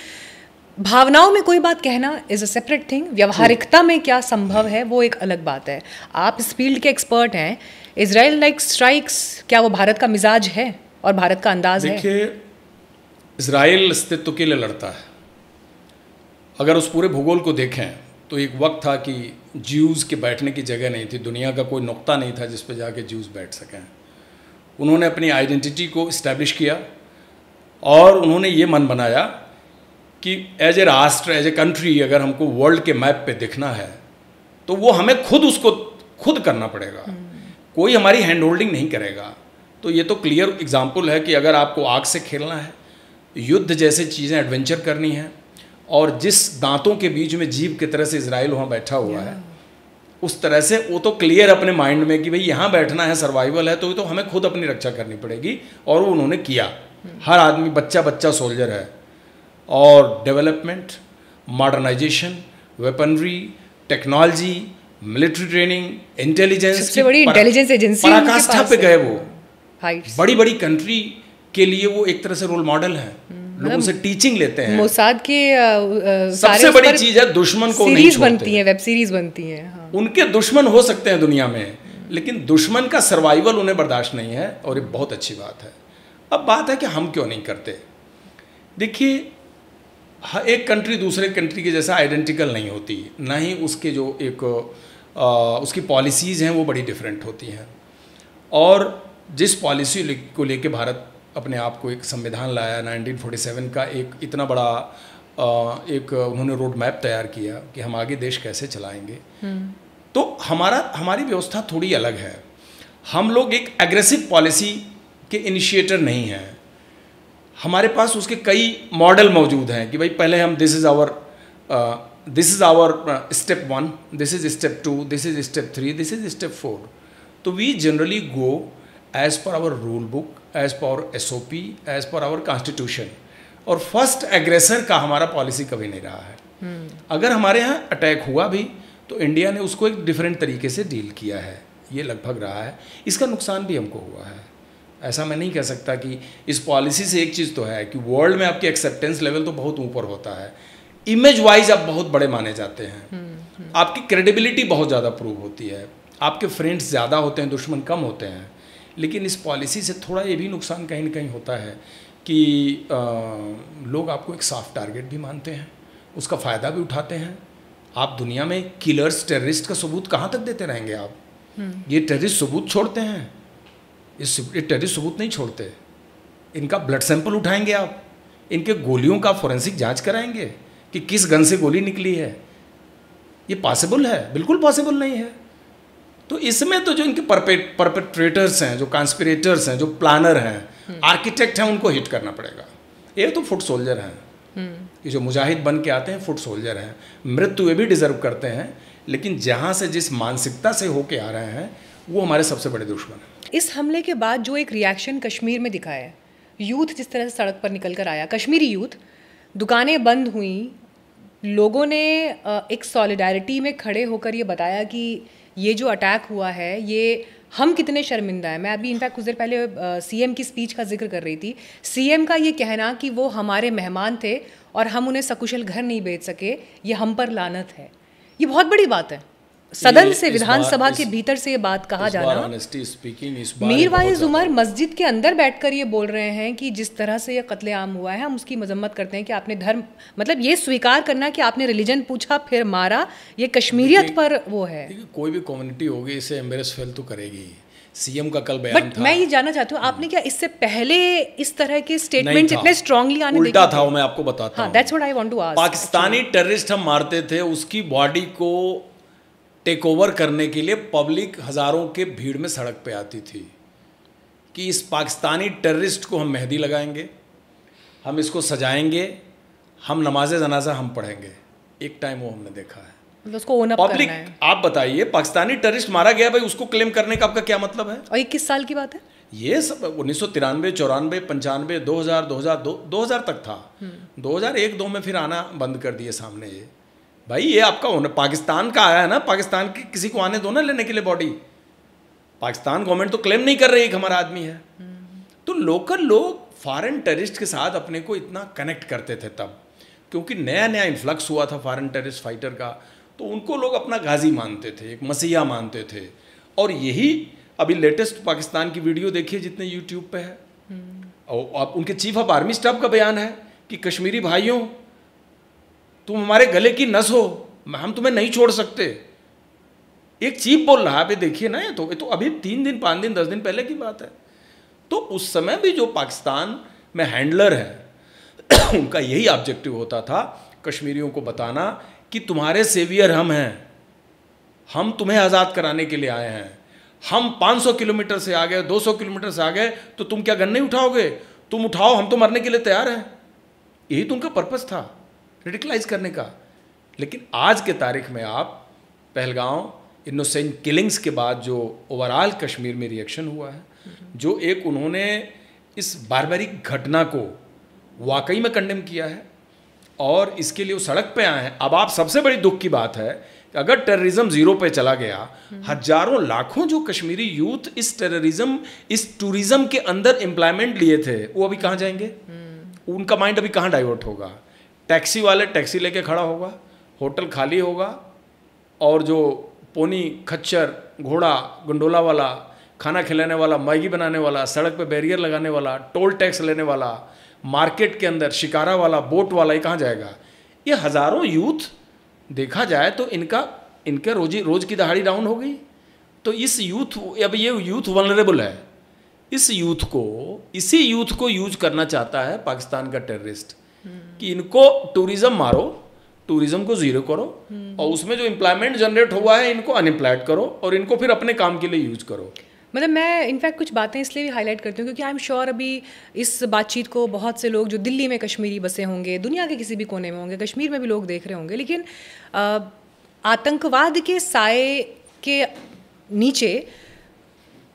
भावनाओं में कोई बात कहना इज़ अ सेपरेट थिंग, व्यवहारिकता में क्या संभव है वो एक अलग बात है। आप इस फील्ड के एक्सपर्ट हैं। इजराइल लाइक स्ट्राइक्स, क्या वो भारत का मिजाज है और भारत का अंदाज है? देखिए, इजराइल अस्तित्व के लिए लड़ता है। अगर उस पूरे भूगोल को देखें तो एक वक्त था कि ज्यूज़ के बैठने की जगह नहीं थी, दुनिया का कोई नुक्ता नहीं था जिस पर जाके ज्यूज़ बैठ सकें। उन्होंने अपनी आइडेंटिटी को इस्टेब्लिश किया और उन्होंने ये मन बनाया कि एज ए राष्ट्र, एज ए कंट्री, अगर हमको वर्ल्ड के मैप पे दिखना है तो वो हमें खुद करना पड़ेगा, कोई हमारी हैंड होल्डिंग नहीं करेगा। तो ये तो क्लियर एग्जाम्पल है कि अगर आपको आग से खेलना है, युद्ध जैसे चीज़ें एडवेंचर करनी है, और जिस दांतों के बीच में जीव की तरह से इजराइल वहाँ बैठा हुआ है, उस तरह से वो तो क्लियर अपने माइंड में कि भाई यहाँ बैठना है, सर्वाइवल है, तो हमें खुद अपनी रक्षा करनी पड़ेगी, और वो उन्होंने किया। हर आदमी बच्चा सोल्जर है, और development, modernisation, weaponry, technology, military training, intelligence, सबसे बड़ी इंटेलिजेंस एजेंसी पराकाष्ठा पे गए वो। बड़ी बड़ी कंट्री के लिए वो एक तरह से रोल मॉडल है, लोगों से टीचिंग लेते हैं। मोसाद के सबसे बड़ी चीज है दुश्मन को नहीं छोड़ते, बनती है, वेब सीरीज बनती है। हाँ। उनके दुश्मन हो सकते हैं दुनिया में, लेकिन दुश्मन का सर्वाइवल उन्हें बर्दाश्त नहीं है, और ये बहुत अच्छी बात है। अब बात है कि हम क्यों नहीं करते। देखिए, एक कंट्री दूसरे कंट्री के जैसा आइडेंटिकल नहीं होती, ना ही उसके जो एक उसकी पॉलिसीज़ हैं वो बड़ी डिफरेंट होती हैं। और जिस पॉलिसी को लेके भारत अपने आप को एक संविधान लाया, 1947 का एक इतना बड़ा एक उन्होंने रोड मैप तैयार किया कि हम आगे देश कैसे चलाएंगे, तो हमारी व्यवस्था थोड़ी अलग है। हम लोग एक एग्रेसिव पॉलिसी के इनिशिएटर नहीं हैं। हमारे पास उसके कई मॉडल मौजूद हैं कि भाई पहले हम this is our step 1, this is step 2, this is step 3, this is step 4। तो we generally go as per our rule book, as per SOP, as per our constitution. और फर्स्ट एग्रेसर का हमारा पॉलिसी कभी नहीं रहा है। अगर हमारे यहाँ अटैक हुआ भी तो इंडिया ने उसको एक डिफरेंट तरीके से डील किया है, ये लगभग रहा है। इसका नुकसान भी हमको हुआ है, ऐसा मैं नहीं कह सकता कि इस पॉलिसी से एक चीज़ तो है कि वर्ल्ड में आपकी एक्सेप्टेंस लेवल तो बहुत ऊपर होता है, इमेज वाइज आप बहुत बड़े माने जाते हैं, आपकी क्रेडिबिलिटी बहुत ज़्यादा प्रूव होती है, आपके फ्रेंड्स ज़्यादा होते हैं, दुश्मन कम होते हैं। लेकिन इस पॉलिसी से थोड़ा ये भी नुकसान कहीं ना कहीं होता है कि लोग आपको एक सॉफ्ट टारगेट भी मानते हैं, उसका फ़ायदा भी उठाते हैं। आप दुनिया में किलर्स, टेररिस्ट का सबूत कहाँ तक देते रहेंगे आप? ये टेररिस्ट सबूत छोड़ते हैं, ये टेररिस्ट सबूत नहीं छोड़ते। इनका ब्लड सैंपल उठाएंगे आप, इनके गोलियों का फोरेंसिक जांच कराएंगे कि किस गन से गोली निकली है। ये पॉसिबल है? बिल्कुल पॉसिबल नहीं है। तो इसमें तो जो इनके परपेट्रेटर्स हैं, जो कॉन्स्पिरेटर्स हैं, जो प्लानर हैं, आर्किटेक्ट हैं उनको हिट करना पड़ेगा। ये तो फुट सोल्जर हैं, ये जो मुजाहिद बन के आते हैं फुट सोल्जर हैं, मृत्यु ये भी डिजर्व करते हैं, लेकिन जहाँ से जिस मानसिकता से होके आ रहे हैं वो हमारे सबसे बड़े दुश्मन हैं। इस हमले के बाद जो एक रिएक्शन कश्मीर में दिखा है, यूथ जिस तरह से सड़क पर निकल कर आया, कश्मीरी यूथ, दुकानें बंद हुई, लोगों ने एक सॉलिडारिटी में खड़े होकर ये बताया कि ये जो अटैक हुआ है ये हम कितने शर्मिंदा हैं। मैं अभी इनफैक्ट कुछ देर पहले सीएम की स्पीच का जिक्र कर रही थी। सीएम का ये कहना कि वो हमारे मेहमान थे और हम उन्हें सकुशल घर नहीं भेज सके, ये हम पर लानत है। ये बहुत बड़ी बात है। सदन से, विधानसभा के भीतर से ये बात कहा जाना। मीरवाइज उमर मस्जिद के अंदर बैठकर ये बोल रहे हैं कि जिस तरह से ये कत्लेआम हुआ है हम उसकी मजम्मत करते हैं कि आपने धर्म, मतलब ये स्वीकार करना कि आपने रिलीजन पूछा फिर मारा, ये कश्मीरियत पर वो है। कोई भी कम्युनिटी होगी इसे एम्बेरस फील तो करेगी। सीएम का कल बयान था। मैं ये जानना चाहती हूँ आपने क्या इससे पहले इस तरह के स्टेटमेंट इतने स्ट्रांगली आने उल्टा था, वो मैं आपको बताता हूँ। That's what I want to ask. Pakistani terrorist हम मारते थे, उसकी बॉडी को टेक ओवर करने के लिए पब्लिक हज़ारों के भीड़ में सड़क पे आती थी कि इस पाकिस्तानी टेररिस्ट को हम मेहंदी लगाएंगे, हम इसको सजाएंगे, हम नमाज जनाजा हम पढ़ेंगे। एक टाइम वो हमने देखा है। उसको ओन अप पब्लिक, करना है। आप बताइए, पाकिस्तानी टेररिस्ट मारा गया भाई, उसको क्लेम करने का आपका क्या मतलब है? और ये किस साल की बात है? ये सब 1993, 94, 95, 2000, 2002, 2000 तक था। 2001-2 में फिर आना बंद कर दिए सामने। ये भाई ये आपका पाकिस्तान का आया है ना, पाकिस्तान की किसी को आने दो ना लेने के लिए बॉडी। पाकिस्तान गवर्नमेंट तो क्लेम नहीं कर रही कि हमारा आदमी है। तो लोकल लोग फॉरेन टेररिस्ट के साथ अपने को इतना कनेक्ट करते थे तब, क्योंकि नया नया इन्फ्लक्स हुआ था फॉरेन टेररिस्ट फाइटर का, तो उनको लोग अपना गाजी मानते थे, एक मसीहा मानते थे। और यही अभी लेटेस्ट पाकिस्तान की वीडियो देखिए जितने यूट्यूब पे है, और आप उनके चीफ ऑफ आर्मी स्टाफ का बयान है कि कश्मीरी भाइयों तुम हमारे गले की नस हो, हम तुम्हें नहीं छोड़ सकते। एक चीफ बोल रहा है। अभी देखिए ना, ये तो अभी 3 दिन 5 दिन 10 दिन पहले की बात है। तो उस समय भी जो पाकिस्तान में हैंडलर है उनका यही ऑब्जेक्टिव होता था कश्मीरियों को बताना कि तुम्हारे सेवियर हम हैं, हम तुम्हें आज़ाद कराने के लिए आए हैं। हम 500 किलोमीटर से आ गए, 200 किलोमीटर से आ गए, तो तुम क्या गन नहीं उठाओगे? तुम उठाओ, हम तो मरने के लिए तैयार हैं। यही तो उनका पर्पस था, रिडिकुलाइज करने का। लेकिन आज के तारीख में आप पहलगांव इनोसेंट किलिंग्स के बाद जो ओवरऑल कश्मीर में रिएक्शन हुआ है, जो एक उन्होंने इस बारबैरिक घटना को वाकई में कंडेम किया है और इसके लिए वो सड़क पे आए हैं। अब आप सबसे बड़ी दुख की बात है कि अगर टेररिज्म जीरो पे चला गया, हजारों लाखों जो कश्मीरी यूथ इस टेररिज्म, इस टूरिज्म के अंदर एम्प्लॉयमेंट लिए थे, वो अभी कहाँ जाएंगे? उनका माइंड अभी कहाँ डाइवर्ट होगा? टैक्सी वाले टैक्सी लेके खड़ा होगा, होटल खाली होगा, और जो पोनी, खच्चर, घोड़ा, गंडोला वाला, खाना खिलाने वाला, मैगी बनाने वाला, सड़क पे बैरियर लगाने वाला, टोल टैक्स लेने वाला, मार्केट के अंदर शिकारा वाला, बोट वाला, ये कहाँ जाएगा? ये हज़ारों यूथ देखा जाए तो इनके रोज की दहाड़ी डाउन हो गई। तो इस यूथ, अब ये यूथ वल्नरेबल है, इस यूथ को, इसी यूथ को यूज करना चाहता है पाकिस्तान का टेररिस्ट कि इनको टूरिज्म मारो, टूरिज्म को जीरो करो, और उसमें जो एम्प्लॉयमेंट जनरेट हुआ है इनको अनएम्प्लॉयड करो और इनको फिर अपने काम के लिए यूज करो। मतलब मैं इनफैक्ट कुछ बातें इसलिए भी हाईलाइट करती हूँ क्योंकि आई एम श्योर अभी इस बातचीत को बहुत से लोग जो दिल्ली में कश्मीरी बसे होंगे, दुनिया के किसी भी कोने में होंगे, कश्मीर में भी लोग देख रहे होंगे, लेकिन आतंकवाद के साए के नीचे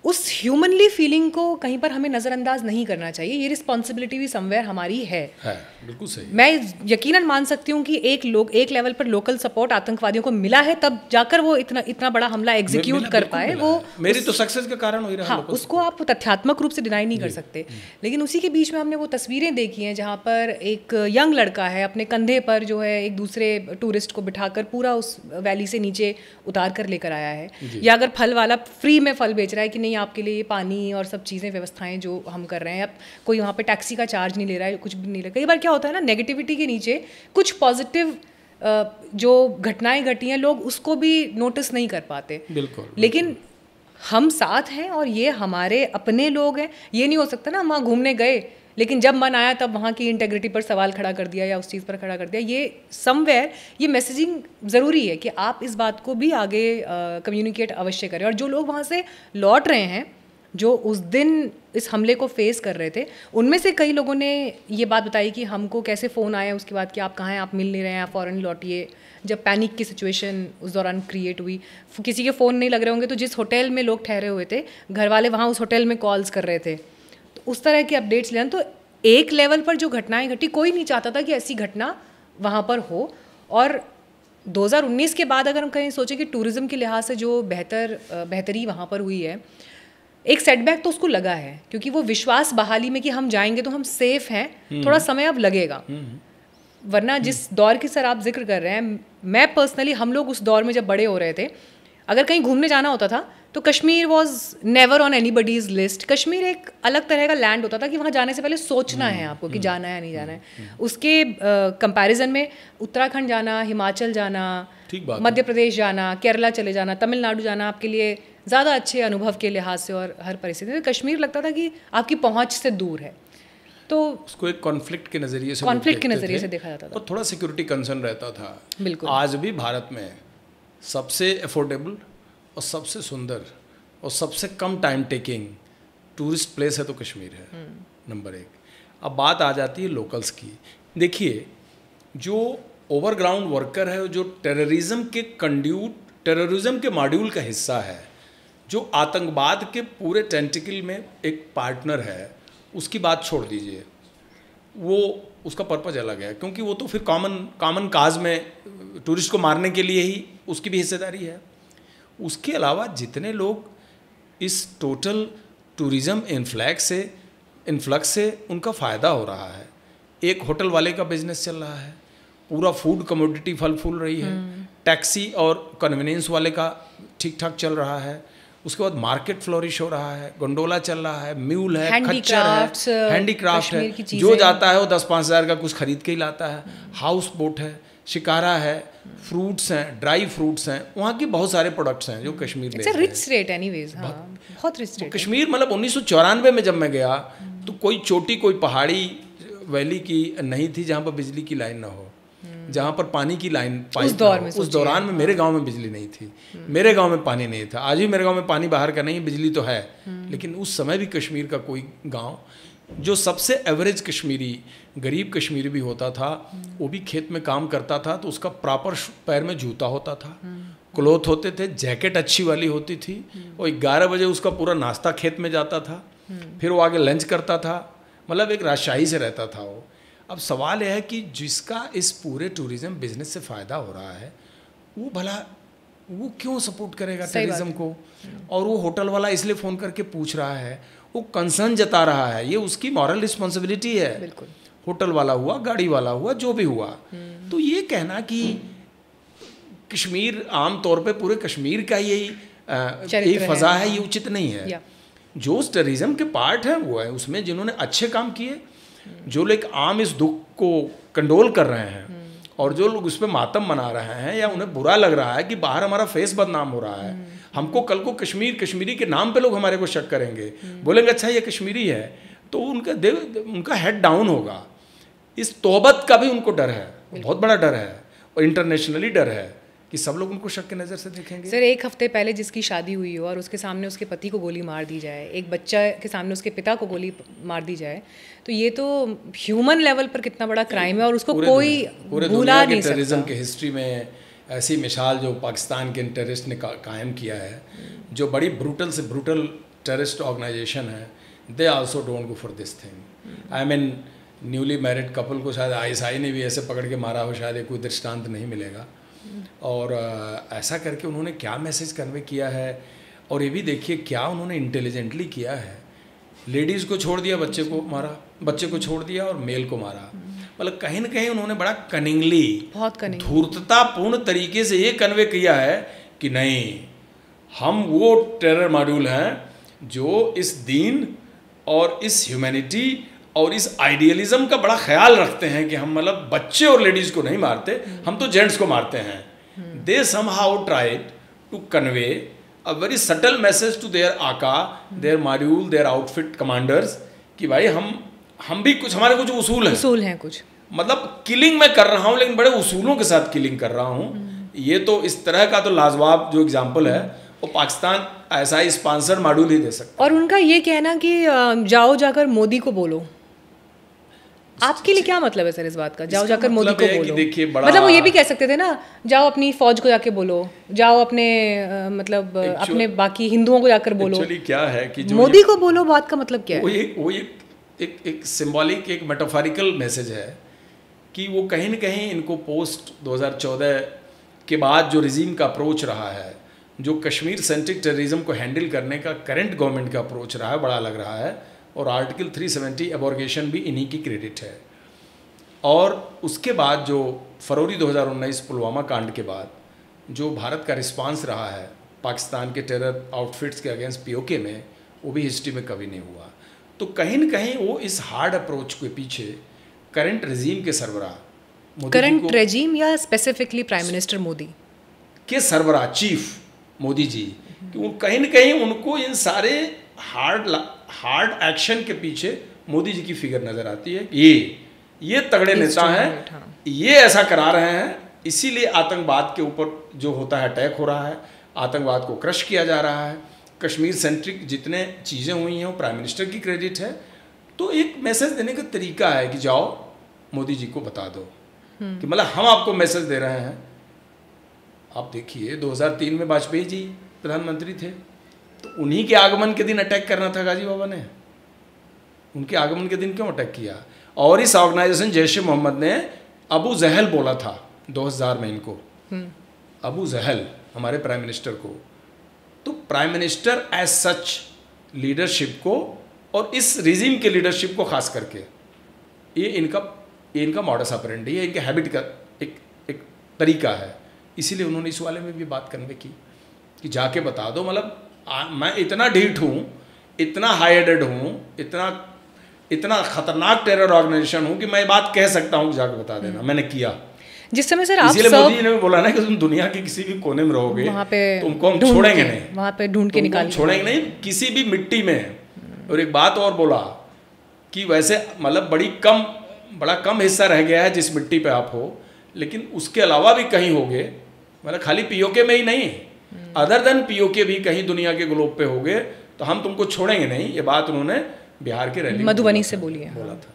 उस ह्यूमनली फीलिंग को कहीं पर हमें नज़रअंदाज नहीं करना चाहिए। ये रिस्पॉन्सिबिलिटी भी समवेयर हमारी है। बिल्कुल सही। मैं यकीनन मान सकती हूँ कि एक लेवल पर लोकल सपोर्ट आतंकवादियों को मिला है, तब जाकर वो इतना बड़ा हमला एग्जीक्यूट कर पाए। वो मेरी तो सक्सेस का कारण हो ही रहा है। हाँ, उसको आप तथ्यात्मक रूप से डिनाई नहीं कर सकते। लेकिन उसी के बीच में हमने वो तस्वीरें देखी हैं जहाँ पर एक यंग लड़का है, अपने कंधे पर जो है एक दूसरे टूरिस्ट को बिठाकर पूरा उस वैली से नीचे उतार कर लेकर आया है। या अगर फल वाला फ्री में फल बेच रहा है कि नहीं आपके लिए पानी और सब चीज़ें व्यवस्थाएं जो हम कर रहे हैं, अब कोई वहाँ पे टैक्सी का चार्ज नहीं ले रहा है, कुछ भी नहीं ले रहा। कई बार क्या होता है ना, नेगेटिविटी के नीचे कुछ पॉजिटिव जो घटनाएं घटी हैं लोग उसको भी नोटिस नहीं कर पाते। बिल्कुल। लेकिन हम साथ हैं और ये हमारे अपने लोग हैं। ये नहीं हो सकता ना हम वहाँ घूमने गए लेकिन जब मन आया तब वहाँ की इंटेग्रिटी पर सवाल खड़ा कर दिया या उस चीज़ पर खड़ा कर दिया। ये समवेयर ये मैसेजिंग ज़रूरी है कि आप इस बात को भी आगे कम्युनिकेट अवश्य करें। और जो लोग वहाँ से लौट रहे हैं जो उस दिन इस हमले को फेस कर रहे थे, उनमें से कई लोगों ने ये बात बताई कि हमको कैसे फ़ोन आया उसके बाद कि आप कहाँ हैं, आप मिल नहीं रहे हैं, आप फ़ौरन लौटिए। जब पैनिक की सिचुएशन उस दौरान क्रिएट हुई, किसी के फ़ोन नहीं लग रहे होंगे, तो जिस होटल में लोग ठहरे हुए थे घर वाले वहाँ उस होटल में कॉल्स कर रहे थे, तो उस तरह की अपडेट्स लेना। तो एक लेवल पर जो घटनाएं घटी, कोई नहीं चाहता था कि ऐसी घटना वहाँ पर हो। और 2019 के बाद अगर हम कहीं सोचें कि टूरिज़्म के लिहाज से जो बेहतरी वहाँ पर हुई है, एक सेटबैक तो उसको लगा है, क्योंकि वो विश्वास बहाली में कि हम जाएंगे तो हम सेफ हैं, थोड़ा समय अब लगेगा। वरना जिस दौर की सर आप जिक्र कर रहे हैं, मैं पर्सनली, हम लोग उस दौर में जब बड़े हो रहे थे, अगर कहीं घूमने जाना होता था तो Kashmir was never on anybody's list. Kashmir एक अलग तरह का लैंड होता था कि वहाँ जाने से पहले सोचना है आपको कि जाना है या नहीं जाना है। उसके कंपैरिजन में उत्तराखंड जाना, हिमाचल जाना, मध्य प्रदेश जाना, केरला चले जाना, तमिलनाडु जाना आपके लिए ज़्यादा अच्छे अनुभव के लिहाज से और हर परिस्थिति में। कश्मीर लगता था कि आपकी पहुँच से दूर है, तो उसको एक कॉन्फ्लिक्ट के नज़रिए से देखा जाता था और थोड़ा सिक्योरिटी कंसर्न रहता था। बिल्कुल। आज भी भारत में सबसे अफोर्डेबल और सबसे सुंदर और सबसे कम टाइम टेकिंग टूरिस्ट प्लेस है तो कश्मीर है, नंबर 1। अब बात आ जाती है लोकल्स की। देखिए, जो ओवरग्राउंड वर्कर है, जो टेररिज्म के मॉड्यूल का हिस्सा है, जो आतंकवाद के पूरे टेंटिकल में एक पार्टनर है, उसकी बात छोड़ दीजिए, वो उसका पर्पज़ अलग है, क्योंकि वो तो फिर कॉमन काज में टूरिस्ट को मारने के लिए ही उसकी भी हिस्सेदारी है। उसके अलावा जितने लोग इस टोटल टूरिज़्म इन्फ्लक्स से उनका फ़ायदा हो रहा है। एक होटल वाले का बिजनेस चल रहा है, पूरा फूड कमोडिटी फल फूल रही है, टैक्सी और कन्वीनियंस वाले का ठीक ठाक चल रहा है, उसके बाद मार्केट फ्लोरिश हो रहा है, गोंडोला चल रहा है, म्यूल है, खच्चर है, हैंडीक्राफ्ट है, जो जाता है वो 10-5 हज़ार का कुछ खरीद के ही लाता है, हाउस बोट है, शिकारा है, फ्रूट्स हैं, ड्राई फ्रूट्स हैं, वहाँ के बहुत सारे प्रोडक्ट्स हैं जो कश्मीर में रिच स्टेट एनीवेज, बहुत रिच स्टेट कश्मीर। मतलब 1994 में जब मैं गया तो कोई चोटी, कोई पहाड़ी वैली की नहीं थी जहाँ पर बिजली की लाइन ना हो, जहाँ पर पानी की लाइन उस दौरान में मेरे गांव में बिजली नहीं थी, मेरे गांव में पानी नहीं था। आज भी मेरे गांव में पानी बाहर का नहीं, बिजली तो है, लेकिन उस समय भी कश्मीर का कोई गांव, जो सबसे एवरेज कश्मीरी, गरीब कश्मीरी भी होता था, वो भी खेत में काम करता था, तो उसका प्रॉपर पैर में जूता होता था, क्लोथ होते थे, जैकेट अच्छी वाली होती थी, और 11 बजे उसका पूरा नाश्ता खेत में जाता था, फिर वो आगे लंच करता था, मतलब एक राजशाही से रहता था वो। अब सवाल यह है कि जिसका इस पूरे टूरिज़्म बिजनेस से फ़ायदा हो रहा है, वो भला वो क्यों सपोर्ट करेगा टूरिज़्म को? और वो होटल वाला इसलिए फ़ोन करके पूछ रहा है, वो कंसर्न जता रहा है, ये उसकी मॉरल रिस्पॉन्सिबिलिटी है। बिल्कुल। होटल वाला हुआ, गाड़ी वाला हुआ, जो भी हुआ। तो ये कहना कि कश्मीर आम तौर पे पूरे कश्मीर का यही फ़ज़ा है, ये उचित नहीं है। जो उस टूरिज़्म के पार्ट है वो है, उसमें जिन्होंने अच्छे काम किए, जो लोग आम इस दुख को कंडोल कर रहे हैं, और जो लोग उस पर मातम मना रहे हैं या उन्हें बुरा लग रहा है कि बाहर हमारा फेस बदनाम हो रहा है, हमको कल को कश्मीरी के नाम पे लोग हमारे को शक करेंगे, बोलेंगे अच्छा ये कश्मीरी है, तो उनका हेड डाउन होगा। इस तौबत का भी उनको डर है, बहुत बड़ा डर है, और इंटरनेशनली डर है कि सब लोग उनको शक के नज़र से देखेंगे। सर, एक हफ्ते पहले जिसकी शादी हुई हो और उसके सामने उसके पति को गोली मार दी जाए, एक बच्चा के सामने उसके पिता को गोली मार दी जाए, तो ये तो ह्यूमन लेवल पर कितना बड़ा क्राइम है, और उसको कोई भूला नहीं सकता। टेररिज्म के हिस्ट्री में ऐसी मिसाल जो पाकिस्तान के टेररिस्ट ने कायम किया है, जो बड़ी ब्रूटल से ब्रूटल टेररिस्ट ऑर्गेनाइजेशन है, they also don't go for this thing. I mean newly married couple को शायद ISI ने भी ऐसे पकड़ के मारा हो, शायद कोई दृष्टांत नहीं मिलेगा। और ऐसा करके उन्होंने क्या मैसेज कन्वे किया है, और ये भी देखिए क्या उन्होंने इंटेलिजेंटली किया है। लेडीज़ को छोड़ दिया, बच्चे को मारा, बच्चे को छोड़ दिया और मेल को मारा। मतलब कहीं ना कहीं उन्होंने बड़ा कनिंगली, बहुत धूर्ततापूर्ण तरीके से ये कन्वे किया है कि नहीं, हम वो टेरर मॉड्यूल हैं जो इस दीन और इस ह्यूमैनिटी और इस आइडियलिज्म का बड़ा ख्याल रखते हैं कि हम मतलब बच्चे और लेडीज़ को नहीं मारते, हम तो जेंट्स को मारते हैं। They somehow tried to convey a very subtle message to their आका, their module, their outfit commanders, कि भाई हम भी कुछ, हमारे कुछ उसूल हैं कुछ, मतलब किलिंग मैं कर रहा हूँ लेकिन बड़े उसूलों के साथ किलिंग कर रहा हूँ। ये तो इस तरह का तो लाजवाब जो एग्जाम्पल है वो पाकिस्तान, ऐसा ही स्पॉन्सर्ड मॉड्यूल ही दे सकता और उनका ये कहना कि जाओ जाकर मोदी को बोलो, आपके लिए क्या मतलब है सर इस बात का, जाओ जाकर मोदी को बोलो? देखिए बड़ा मतलब वो ये भी कह सकते थे ना, जाओ अपनी फौज को जाके बोलो, जाओ अपने मतलब अपने बाकी हिंदुओं को जाकर बोलो। एक्चुअली क्या है कि जो मोदी को बोलो बात का मतलब क्या है? वो एक सिंबॉलिक, एक मेटाफोरिकल मैसेज है कि वो कहीं न कहीं इनको पोस्ट 2014 के बाद जो रिजीम का अप्रोच रहा है, जो कश्मीर सेंट्रिक टेररिज्म को हैंडल करने का करंट गवर्नमेंट का अप्रोच रहा है, बड़ा लग रहा है। और आर्टिकल 370 एबॉर्गेशन भी इन्हीं की क्रेडिट है। और उसके बाद जो फरवरी 2019 पुलवामा कांड के बाद जो भारत का रिस्पांस रहा है पाकिस्तान के टेरर आउटफिट्स के अगेंस्ट पीओके में, वो भी हिस्ट्री में कभी नहीं हुआ। तो कहीं न कहीं वो इस हार्ड अप्रोच के पीछे करंट रजीम के सरबराह, करंट रजीम या स्पेसिफिकली प्राइम मिनिस्टर मोदी के सरबराह चीफ मोदी जी, कि वो कहीं न कहीं उनको इन सारे हार्ड एक्शन के पीछे मोदी जी की फिगर नज़र आती है। ये तगड़े नेता हैं, ये ऐसा करा रहे हैं, इसीलिए आतंकवाद के ऊपर जो होता है अटैक हो रहा है, आतंकवाद को क्रश किया जा रहा है। कश्मीर सेंट्रिक जितने चीज़ें हुई हैं वो प्राइम मिनिस्टर की क्रेडिट है। तो एक मैसेज देने का तरीका है कि जाओ मोदी जी को बता दो कि मतलब हम आपको मैसेज दे रहे हैं। आप देखिए 2003 में वाजपेयी जी प्रधानमंत्री थे, तो उन्हीं के आगमन के दिन अटैक करना था गाजी बाबा ने, उनके आगमन के दिन क्यों अटैक किया? और इस ऑर्गेनाइजेशन जैश ए मोहम्मद ने अबू जहल बोला था 2000 में इनको, अबू जहल हमारे प्राइम मिनिस्टर को। तो prime minister as such leadership को और इस रिजीम के लीडरशिप को खास करके ये इनका मॉडस ऑपरेंडी है, इनके हैबिट का एक तरीका है। इसीलिए उन्होंने इस वाले में भी बात कन्वे की कि जाके बता दो, मतलब मैं इतना ढीठ हूँ, इतना हाई हेडेड हूँ, इतना खतरनाक टेरर ऑर्गेनाइजेशन हूँ कि मैं बात कह सकता हूँ कि जाके बता देना। मैंने किया। जिस समय सर आप इसीलिए मोदी जी ने बोला ना कि तुम दुनिया के किसी भी कोने में रहोगे, वहाँ पे तुमको हम छोड़ेंगे नहीं, वहाँ पे ढूंढ के निकाल छोड़ेंगे नहीं किसी भी मिट्टी में। और एक बात और बोला कि वैसे मतलब बड़ा कम हिस्सा रह गया है जिस मिट्टी पे आप हो, लेकिन उसके अलावा भी कहीं होगे, मतलब खाली पीओके में ही नहीं, अदर देन पीओके भी कहीं दुनिया के ग्लोब पे होगे, तो हम तुमको छोड़ेंगे नहीं। ये बात उन्होंने बिहार के रैली मधुबनी से बोला था।